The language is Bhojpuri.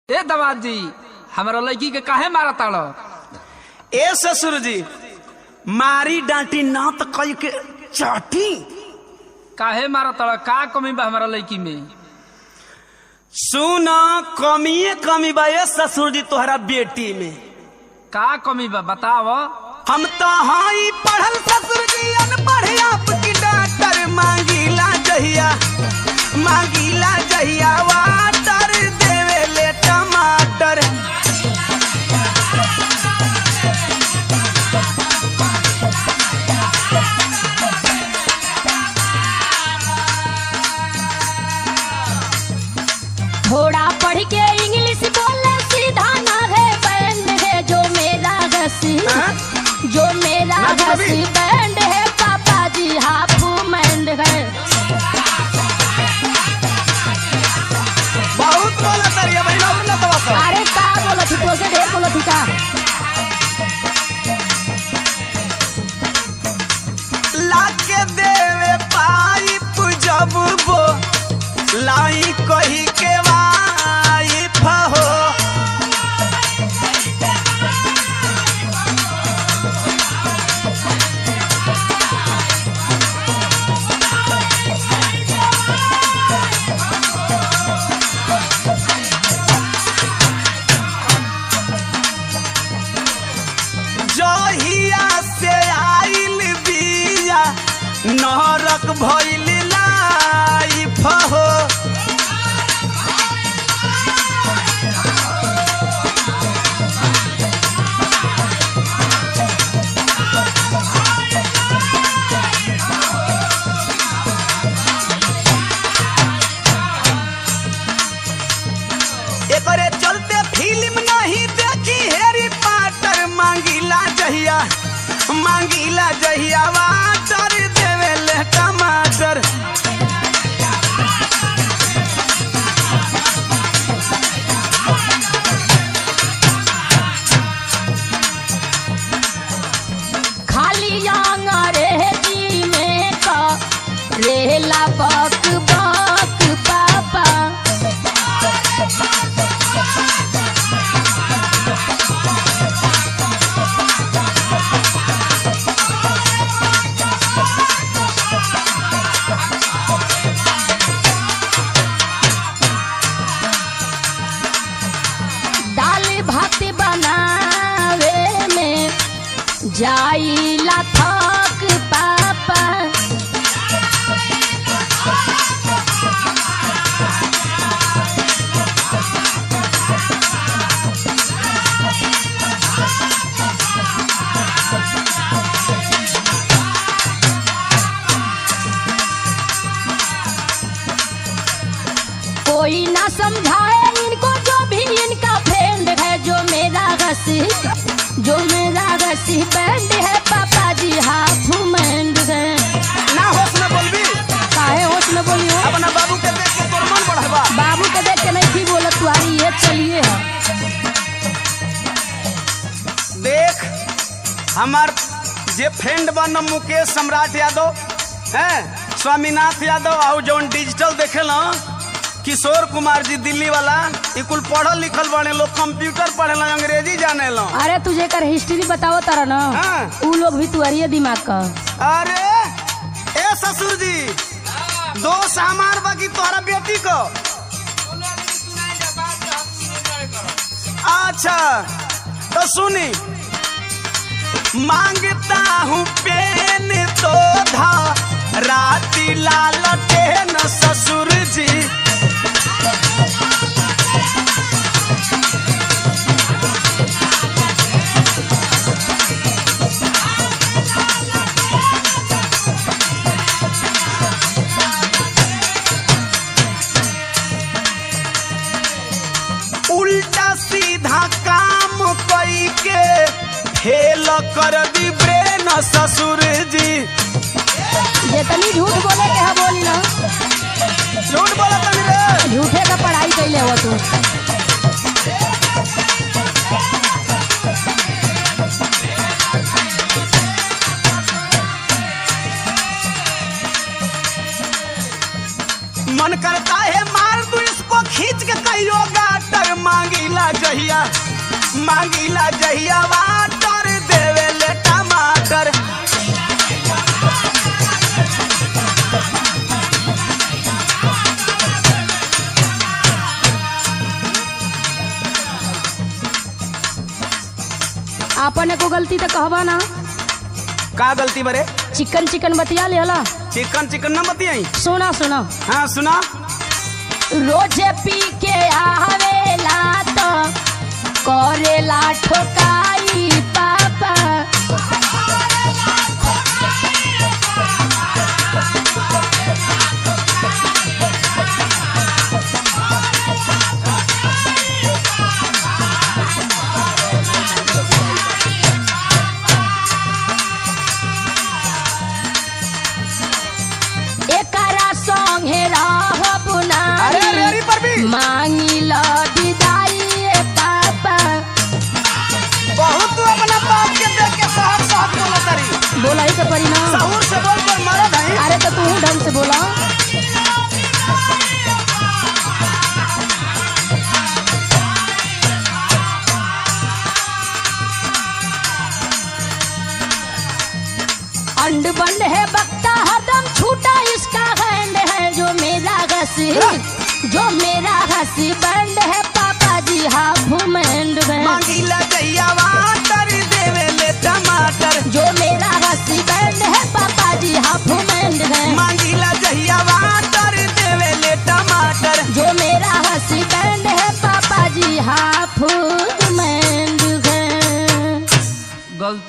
ए दवाद जी हमारा लड़की के काहे मारा ताड़ो? ए ससुर जी मारी डांटी ना तो कई के चाटी। काहे मारा ताड़ो? का कमी बा हमारा लड़की में? सुना कमी बा ए ससुर जी तोहरा बेटी में। का कमी बा बताओ। हम तो हाई पढ़ल ससुर जी अनपढ़ आपकी डॉक्टर मांगीला जहिया वाटर देवे ले टमाटर। थोड़ा पढ़ के इंग्लिश बोले सीधा ना है बैंड है जो मेरा घसी बैंड है पापा जी हाफ मैंड है। बहुत बोला तरिया बहिना बोला तो अरे का बोला थी तो से ढेर बोला थी का। लाके देवे पाइप जब वो लाई कही के वाइफ हो। जहिया से आइल बिया नरक भइल लाइफ हो। एकरे चलते फिल्म नहीं देखी हैरी पॉटर मांगीला जहिया वाटर देवे ले टमाटर। खाली अंग्रेजी में का रेला बक बक पापा। दाल भात बनावे में जाइला थक पापा। कोई ना समझाए इनको जो भी इनका फ्रेंड है जो मेरा घसी बैंड है पापा जी हाफ मैंड है। ना होश में बोलबी काहे होश में बोली हो? अपना बाबू के देख के तोर मन बढ़वा। बाबू के देख के नहीं थी बोला तुम्हारी ये चलिए है। देख हमार जे फ्रेंड बन मुकेश सम्राट यादव है, स्वामीनाथ यादव और जौन डिजिटल देखेला किशोर कुमार जी दिल्ली वाला कुल पढ़ल लिखल बने लोग, कंप्यूटर पढ़ेला अंग्रेजी जाने लो। अरे तुझे कर हिस्ट्री बताओ तारा ना। हाँ। उ लोग भी तुम्हारी दिमाग का। अरे ए ससुर जी दोस्त हमार बाकी तोहरा बेटी को। अच्छा तो सुनी मांगता हूँ पेन तो धा राती लाल टेन ससुर जी। उल्टा सीधा काम कई के फेल कर दी ब्रेन ससुर जी। जितनी झूठ बोले के है बोली ना। झूठ बोला तनी रे। झूठे का पढ़ाई कैले हो तू। मन करता है मार दूं इसको खींच के कहियो गाटर मांगी सैया मांगीला जहिया वाटर देवे ले टमाटर। आपन एको गलती तो कहबा ना। का गलती बरे? चिकन चिकन बतिया ले हला। चिकन चिकन न बतियाई। सुना सुना। हाँ सुना। रोजे पी के आवेला तो करेला ठोकाई पापा। एकरा संगे रहब नाही मांगी लो विदाई पापा। बहुत तू अपना बाप के देख के साहब साहब बोला तारी। बोला ही तो परी ना। सहूर से बोल पर मरद है। अरे तो तू ढंग से बोला। अंड बंड है बकता हरदम छूटा इसका हैंड है जो मेरा घसी बंड